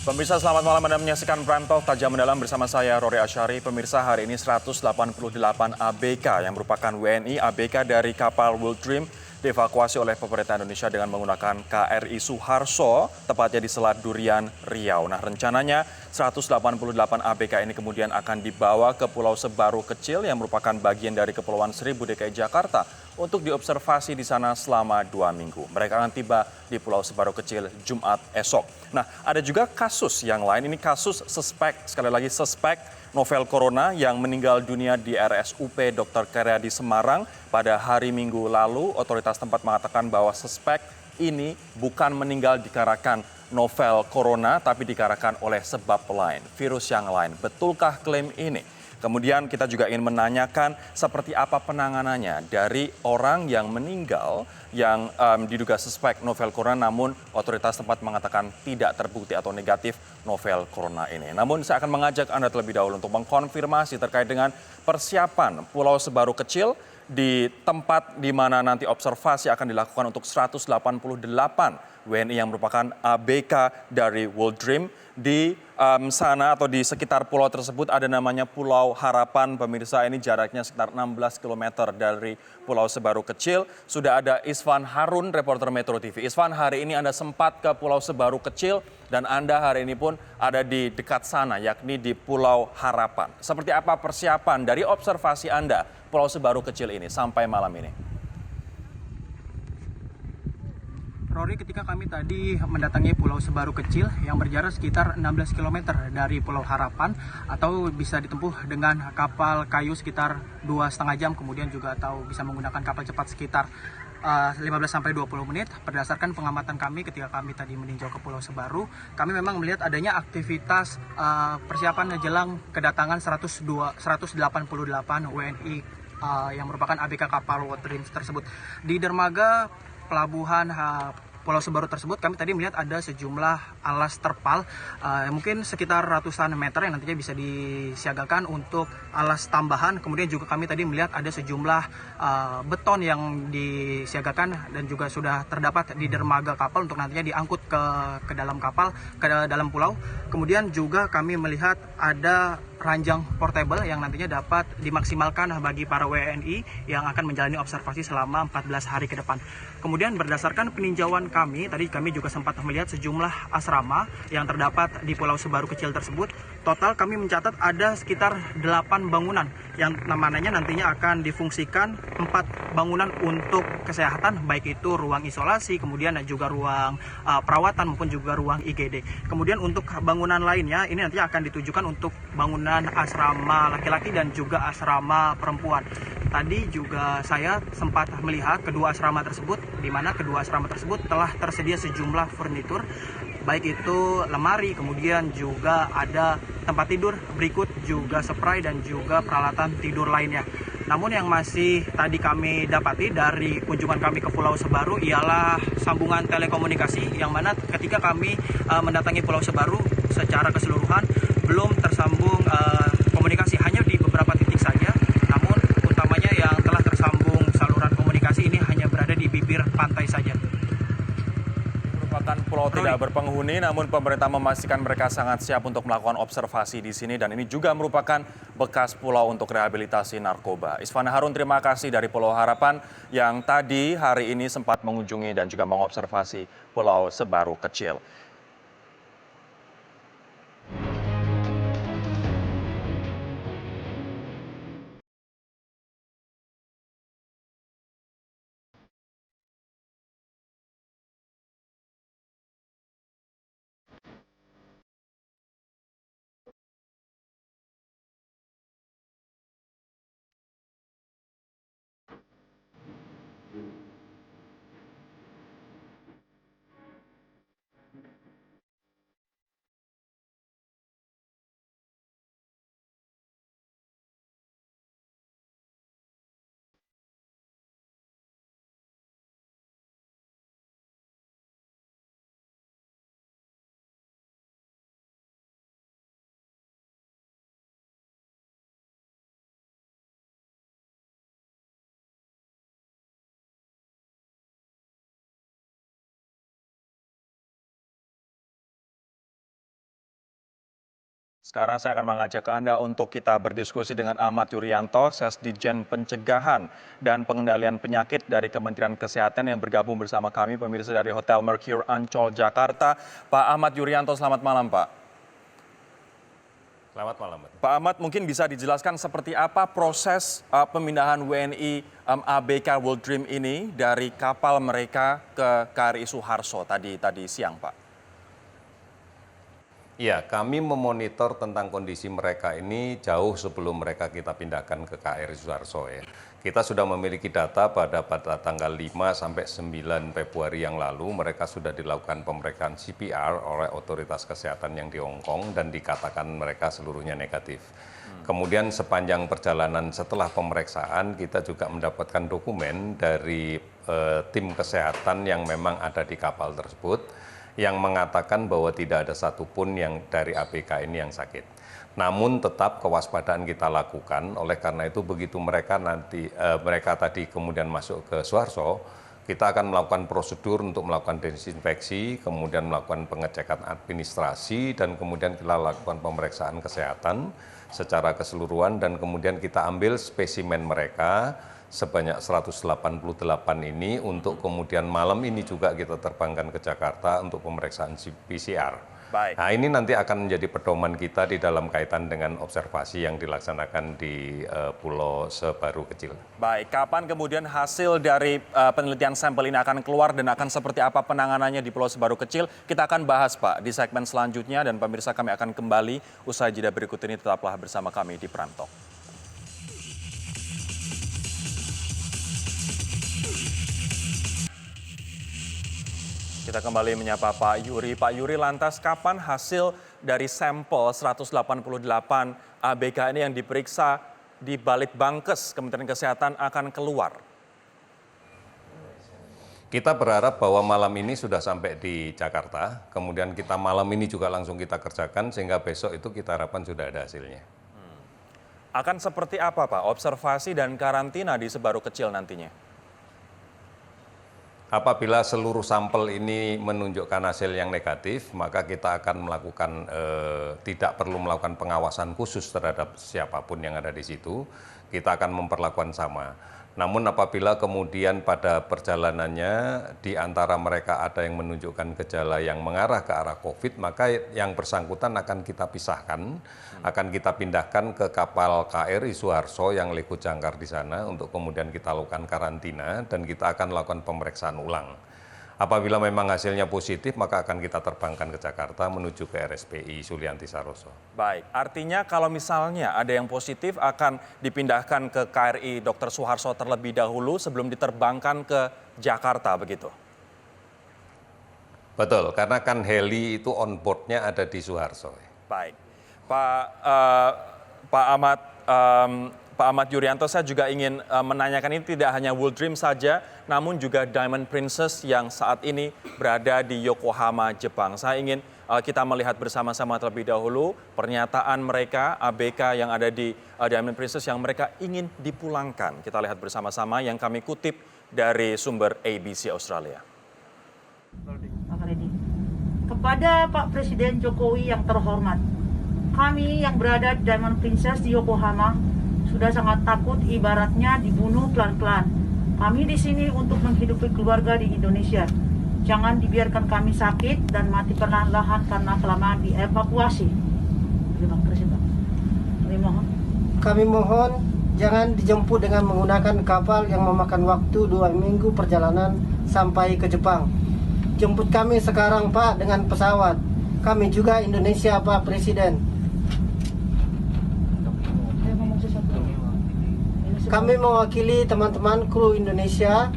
Pemirsa selamat malam, Anda menyaksikan Prime Talk Tajam Mendalam bersama saya Rory Asyari. Pemirsa hari ini 188 ABK yang merupakan WNI ABK dari kapal World Dream dievakuasi oleh pemerintah Indonesia dengan menggunakan KRI Suharto, tepatnya di Selat Durian, Riau. Nah, rencananya 188 ABK ini kemudian akan dibawa ke Pulau Sebaru Kecil yang merupakan bagian dari Kepulauan Seribu DKI Jakarta untuk diobservasi di sana selama 2 minggu. Mereka akan tiba di Pulau Sebaru Kecil Jumat esok. Nah, ada juga kasus yang lain. Ini kasus sekali lagi suspek novel corona yang meninggal dunia di RSUP Dr. Karyadi Semarang pada hari Minggu lalu. Otoritas tempat mengatakan bahwa suspek ini bukan meninggal dikarenakan novel corona, tapi dikarenakan oleh sebab lain, virus yang lain. Betulkah klaim ini? Kemudian kita juga ingin menanyakan seperti apa penanganannya dari orang yang meninggal yang diduga suspek novel corona, namun otoritas tempat mengatakan tidak terbukti atau negatif novel corona ini. Namun saya akan mengajak Anda terlebih dahulu untuk mengkonfirmasi terkait dengan persiapan Pulau Sebaru Kecil di tempat di mana nanti observasi akan dilakukan untuk 188 WNI yang merupakan ABK dari World Dream. Di sana atau di sekitar pulau tersebut ada namanya Pulau Harapan. Pemirsa, ini jaraknya sekitar 16 km dari Pulau Sebaru Kecil. Sudah ada Isvan Harun, reporter Metro TV. Isvan, hari ini Anda sempat ke Pulau Sebaru Kecil dan Anda hari ini pun ada di dekat sana, yakni di Pulau Harapan. Seperti apa persiapan dari observasi Anda Pulau Sebaru Kecil ini sampai malam ini? Rory, ketika kami tadi mendatangi Pulau Sebaru Kecil yang berjarak sekitar 16 km dari Pulau Harapan, atau bisa ditempuh dengan kapal kayu sekitar 2,5 jam, kemudian juga atau bisa menggunakan kapal cepat sekitar 15-20 menit. Berdasarkan pengamatan kami ketika kami tadi meninjau ke Pulau Sebaru, kami memang melihat adanya aktivitas persiapan jelang kedatangan 188 WNI yang merupakan ABK kapal World Dream tersebut. Di dermaga pelabuhan Pulau Sebaru tersebut, kami tadi melihat ada sejumlah alas terpal, mungkin sekitar ratusan meter yang nantinya bisa disiagakan untuk alas tambahan. Kemudian juga kami tadi melihat ada sejumlah beton yang disiagakan dan juga sudah terdapat di dermaga kapal untuk nantinya diangkut ke dalam kapal, ke dalam pulau. Kemudian juga kami melihat ada ranjang portable yang nantinya dapat dimaksimalkan bagi para WNI yang akan menjalani observasi selama 14 hari ke depan. Kemudian berdasarkan peninjauan kami, tadi kami juga sempat melihat sejumlah asrama yang terdapat di Pulau Sebaru Kecil tersebut. Total kami mencatat ada sekitar 8 bangunan yang namanya nantinya akan difungsikan 4 bangunan untuk kesehatan, baik itu ruang isolasi, kemudian juga ruang perawatan maupun juga ruang IGD. Kemudian untuk bangunan lainnya ini nanti akan ditujukan untuk bangunan asrama laki-laki dan juga asrama perempuan. Tadi juga saya sempat melihat kedua asrama tersebut, di mana kedua asrama tersebut telah tersedia sejumlah furnitur, baik itu lemari, kemudian juga ada tempat tidur, berikut juga spray dan juga peralatan tidur lainnya. Namun yang masih tadi kami dapati dari kunjungan kami ke Pulau Sebaru ialah sambungan telekomunikasi, yang mana ketika kami mendatangi Pulau Sebaru secara keseluruhan belum tersambung komunikasi, hanya di beberapa titik saja. Namun utamanya yang telah tersambung saluran komunikasi ini hanya berada di bibir pantai saja. Merupakan pulau tidak berpenghuni, namun pemerintah memastikan mereka sangat siap untuk melakukan observasi di sini, dan ini juga merupakan bekas pulau untuk rehabilitasi narkoba. Isvan Harun, terima kasih dari Pulau Harapan yang tadi hari ini sempat mengunjungi dan juga mengobservasi Pulau Sebaru Kecil. Sekarang saya akan mengajak Anda untuk kita berdiskusi dengan Ahmad Yuryanto, Sesdijen Pencegahan dan Pengendalian Penyakit dari Kementerian Kesehatan yang bergabung bersama kami, pemirsa dari Hotel Mercure Ancol, Jakarta. Pak Ahmad Yuryanto, selamat malam Pak. Selamat malam. Pak Ahmad, mungkin bisa dijelaskan seperti apa proses pemindahan WNI ABK World Dream ini dari kapal mereka ke KRI Suharto tadi siang Pak? Ya, kami memonitor tentang kondisi mereka ini jauh sebelum mereka kita pindahkan ke KRI Suharto ya. Kita sudah memiliki data pada tanggal 5 sampai 9 Februari yang lalu mereka sudah dilakukan pemeriksaan CPR oleh otoritas kesehatan yang di Hong Kong dan dikatakan mereka seluruhnya negatif. Kemudian sepanjang perjalanan setelah pemeriksaan kita juga mendapatkan dokumen dari tim kesehatan yang memang ada di kapal tersebut yang mengatakan bahwa tidak ada satupun yang dari ABK ini yang sakit. Namun tetap kewaspadaan kita lakukan, oleh karena itu begitu mereka tadi kemudian masuk ke Suharto, kita akan melakukan prosedur untuk melakukan desinfeksi, kemudian melakukan pengecekan administrasi, dan kemudian kita lakukan pemeriksaan kesehatan secara keseluruhan, dan kemudian kita ambil spesimen mereka sebanyak 188 ini untuk kemudian malam ini juga kita terbangkan ke Jakarta untuk pemeriksaan PCR. Baik. Nah ini nanti akan menjadi pedoman kita di dalam kaitan dengan observasi yang dilaksanakan di Pulau Sebaru Kecil. Baik, kapan kemudian hasil dari penelitian sampel ini akan keluar dan akan seperti apa penanganannya di Pulau Sebaru Kecil? Kita akan bahas Pak di segmen selanjutnya dan pemirsa kami akan kembali usai jeda berikut ini, tetaplah bersama kami di Prime Talk. Kita kembali menyapa Pak Yuri. Pak Yuri, lantas kapan hasil dari sampel 188 ABK ini yang diperiksa di Balitbangkes Kementerian Kesehatan akan keluar? Kita berharap bahwa malam ini sudah sampai di Jakarta, kemudian kita malam ini juga langsung kita kerjakan sehingga besok itu kita harapkan sudah ada hasilnya. Akan seperti apa Pak observasi dan karantina di Sebaru Kecil nantinya? Apabila seluruh sampel ini menunjukkan hasil yang negatif, maka kita akan melakukan tidak perlu melakukan pengawasan khusus terhadap siapapun yang ada di situ. Kita akan memperlakukan sama. Namun apabila kemudian pada perjalanannya di antara mereka ada yang menunjukkan gejala yang mengarah ke arah COVID, maka yang bersangkutan akan kita pisahkan, akan kita pindahkan ke kapal KRI Suharto yang lego jangkar di sana untuk kemudian kita lakukan karantina dan kita akan lakukan pemeriksaan ulang. Apabila memang hasilnya positif, maka akan kita terbangkan ke Jakarta menuju ke RSPI Sulianti Saroso. Baik, artinya kalau misalnya ada yang positif akan dipindahkan ke KRI Dr. Suharto terlebih dahulu sebelum diterbangkan ke Jakarta, begitu? Betul, karena kan heli itu on board-nya ada di Suharto. Baik, Pak Ahmad Yuryanto, saya juga ingin menanyakan ini tidak hanya World Dream saja, namun juga Diamond Princess yang saat ini berada di Yokohama, Jepang. Saya ingin kita melihat bersama-sama terlebih dahulu pernyataan mereka, ABK yang ada di Diamond Princess yang mereka ingin dipulangkan. Kita lihat bersama-sama yang kami kutip dari sumber ABC Australia. Kepada Pak Presiden Jokowi yang terhormat, kami yang berada di Diamond Princess di Yokohama sudah sangat takut, ibaratnya dibunuh pelan-pelan. Kami di sini untuk menghidupi keluarga di Indonesia. Jangan dibiarkan kami sakit dan mati perlahan-lahan karena kelamaan dievakuasi. Terima kasih Pak. Kami mohon jangan dijemput dengan menggunakan kapal yang memakan waktu 2 minggu perjalanan sampai ke Jepang. Jemput kami sekarang Pak dengan pesawat. Kami juga Indonesia Pak Presiden. Kami mewakili teman-teman kru Indonesia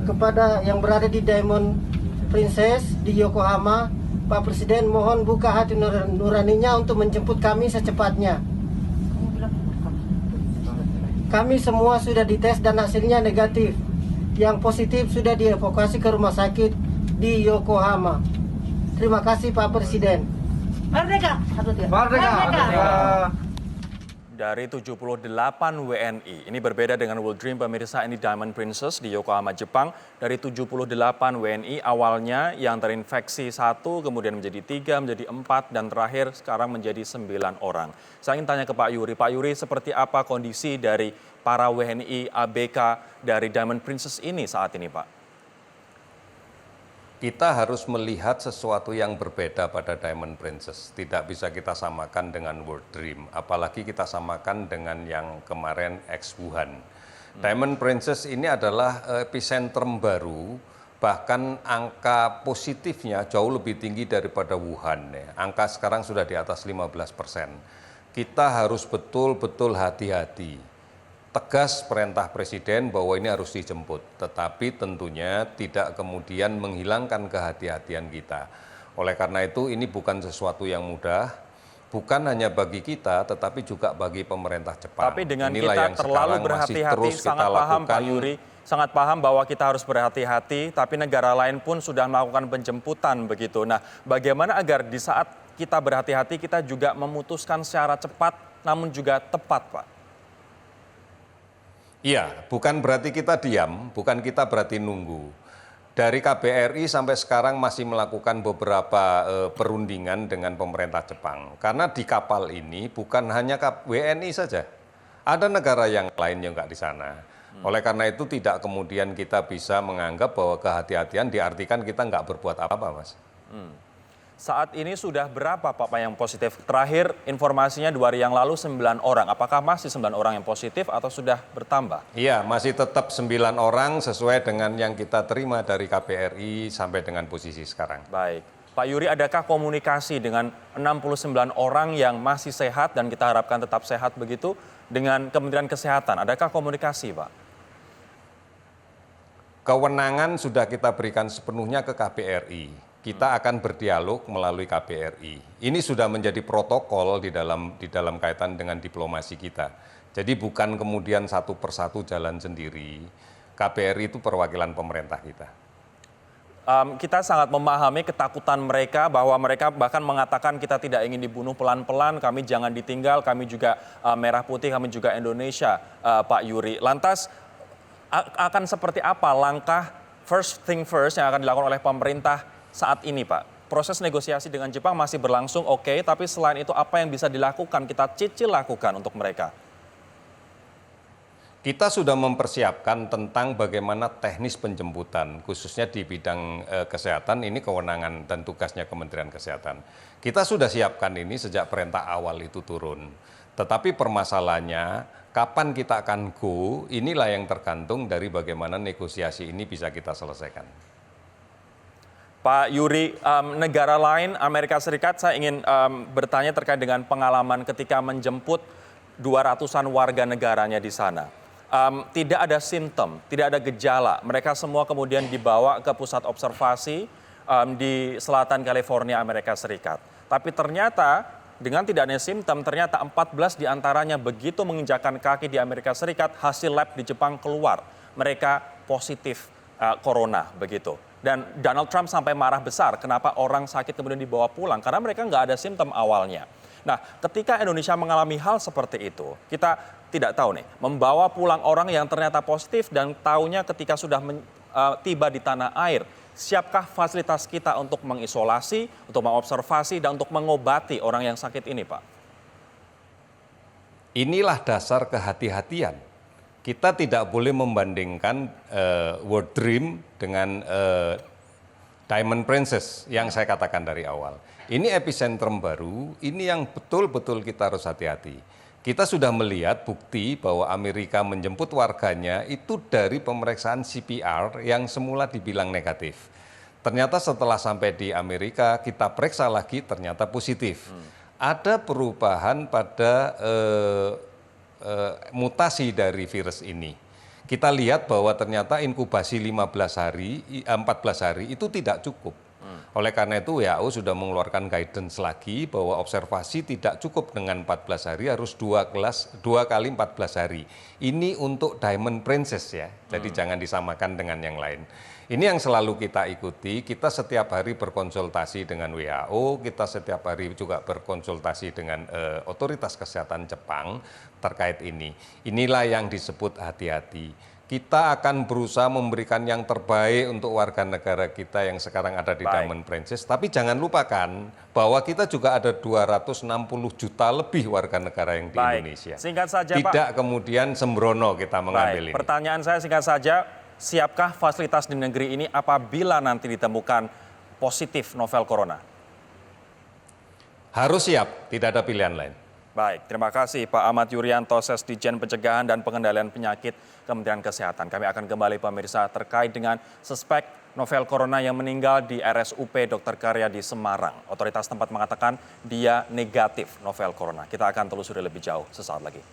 kepada yang berada di Diamond Princess di Yokohama. Pak Presiden mohon buka hati nuraninya untuk menjemput kami secepatnya. Kami semua sudah dites dan hasilnya negatif. Yang positif sudah dievakuasi ke rumah sakit di Yokohama. Terima kasih Pak Presiden. Merdeka! Merdeka! Dari 78 WNI, ini berbeda dengan World Dream pemirsa, ini Diamond Princess di Yokohama, Jepang. Dari 78 WNI awalnya yang terinfeksi 1, kemudian menjadi 3, menjadi 4, dan terakhir sekarang menjadi 9 orang. Saya ingin tanya ke Pak Yuri. Pak Yuri, seperti apa kondisi dari para WNI ABK dari Diamond Princess ini saat ini, Pak? Kita harus melihat sesuatu yang berbeda pada Diamond Princess. Tidak bisa kita samakan dengan World Dream, apalagi kita samakan dengan yang kemarin ex-Wuhan. Diamond Princess ini adalah epicentrum baru, bahkan angka positifnya jauh lebih tinggi daripada Wuhan. Angka sekarang sudah di atas 15%. Kita harus betul-betul hati-hati. Tegas perintah Presiden bahwa ini harus dijemput, tetapi tentunya tidak kemudian menghilangkan kehati-hatian kita. Oleh karena itu ini bukan sesuatu yang mudah, bukan hanya bagi kita, tetapi juga bagi pemerintah Jepang. Tapi dengan Inilah kita yang terlalu berhati-hati, sangat paham Pak Yuri, sangat paham bahwa kita harus berhati-hati, tapi negara lain pun sudah melakukan penjemputan begitu. Nah, bagaimana agar di saat kita berhati-hati kita juga memutuskan secara cepat namun juga tepat, Pak? Iya, bukan berarti kita diam, bukan kita berarti nunggu. Dari KBRI sampai sekarang masih melakukan beberapa perundingan dengan pemerintah Jepang. Karena di kapal ini bukan hanya WNI saja, ada negara yang lain yang nggak di sana. Oleh karena itu tidak kemudian kita bisa menganggap bahwa kehati-hatian diartikan kita nggak berbuat apa-apa, Mas. Saat ini sudah berapa Pak yang positif? Terakhir informasinya 2 hari yang lalu 9 orang. Apakah masih 9 orang yang positif atau sudah bertambah? Iya, masih tetap 9 orang sesuai dengan yang kita terima dari KBRI sampai dengan posisi sekarang. Baik. Pak Yuri, adakah komunikasi dengan 69 orang yang masih sehat dan kita harapkan tetap sehat begitu dengan Kementerian Kesehatan? Adakah komunikasi, Pak? Kewenangan sudah kita berikan sepenuhnya ke KBRI. Kita akan berdialog melalui KBRI. Ini sudah menjadi protokol di dalam kaitan dengan diplomasi kita. Jadi bukan kemudian satu persatu jalan sendiri. KBRI itu perwakilan pemerintah kita. Kita sangat memahami ketakutan mereka bahwa mereka bahkan mengatakan kita tidak ingin dibunuh pelan-pelan, kami jangan ditinggal, kami juga Merah Putih, kami juga Indonesia, Pak Yuri. Lantas akan seperti apa langkah first thing first yang akan dilakukan oleh pemerintah saat ini, Pak? Proses negosiasi dengan Jepang masih berlangsung, oke, tapi selain itu apa yang bisa dilakukan, kita cicil lakukan untuk mereka? Kita sudah mempersiapkan tentang bagaimana teknis penjemputan, khususnya di bidang kesehatan, ini kewenangan dan tugasnya Kementerian Kesehatan. Kita sudah siapkan ini sejak perintah awal itu turun. Tetapi permasalahannya, kapan kita akan go, inilah yang tergantung dari bagaimana negosiasi ini bisa kita selesaikan. Pak Yuri, negara lain, Amerika Serikat, saya ingin bertanya terkait dengan pengalaman ketika menjemput 200-an warga negaranya di sana. Tidak ada simptom, tidak ada gejala. Mereka semua kemudian dibawa ke pusat observasi di selatan California, Amerika Serikat. Tapi ternyata dengan tidak adanya simptom, ternyata 14 diantaranya begitu menginjakan kaki di Amerika Serikat, hasil lab di Jepang keluar. Mereka positif corona begitu. Dan Donald Trump sampai marah besar kenapa orang sakit kemudian dibawa pulang, karena mereka nggak ada simptom awalnya. Nah, ketika Indonesia mengalami hal seperti itu, kita tidak tahu nih, membawa pulang orang yang ternyata positif dan taunya ketika sudah tiba di tanah air, siapkah fasilitas kita untuk mengisolasi, untuk mengobservasi, dan untuk mengobati orang yang sakit ini, Pak? Inilah dasar kehati-hatian. Kita tidak boleh membandingkan World Dream dengan Diamond Princess yang saya katakan dari awal. Ini epicentrum baru, ini yang betul-betul kita harus hati-hati. Kita sudah melihat bukti bahwa Amerika menjemput warganya itu dari pemeriksaan CPR yang semula dibilang negatif. Ternyata setelah sampai di Amerika kita periksa lagi ternyata positif. Ada perubahan pada mutasi dari virus ini. Kita lihat bahwa ternyata inkubasi 14 hari itu tidak cukup. Oleh karena itu WHO sudah mengeluarkan guidance lagi bahwa observasi tidak cukup dengan 14 hari, harus 2 kali 14 hari. Ini untuk Diamond Princess ya, jadi jangan disamakan dengan yang lain. Ini yang selalu kita ikuti, kita setiap hari berkonsultasi dengan WHO, kita setiap hari juga berkonsultasi dengan otoritas kesehatan Jepang terkait ini. Inilah yang disebut hati-hati. Kita akan berusaha memberikan yang terbaik untuk warga negara kita yang sekarang ada di Diamond Princess. Tapi jangan lupakan bahwa kita juga ada 260 juta lebih warga negara yang di Indonesia. Singkat saja, Pak. Tidak kemudian sembrono kita mengambil ini. Pertanyaan saya singkat saja, siapkah fasilitas di negeri ini apabila nanti ditemukan positif novel corona? Harus siap, tidak ada pilihan lain. Baik, terima kasih Pak Ahmad Yuryanto, Sesdijen Pencegahan dan Pengendalian Penyakit Kementerian Kesehatan. Kami akan kembali pemirsa terkait dengan suspek novel corona yang meninggal di RSUP Dr. Karya di Semarang. Otoritas tempat mengatakan dia negatif novel corona. Kita akan telusuri lebih jauh sesaat lagi.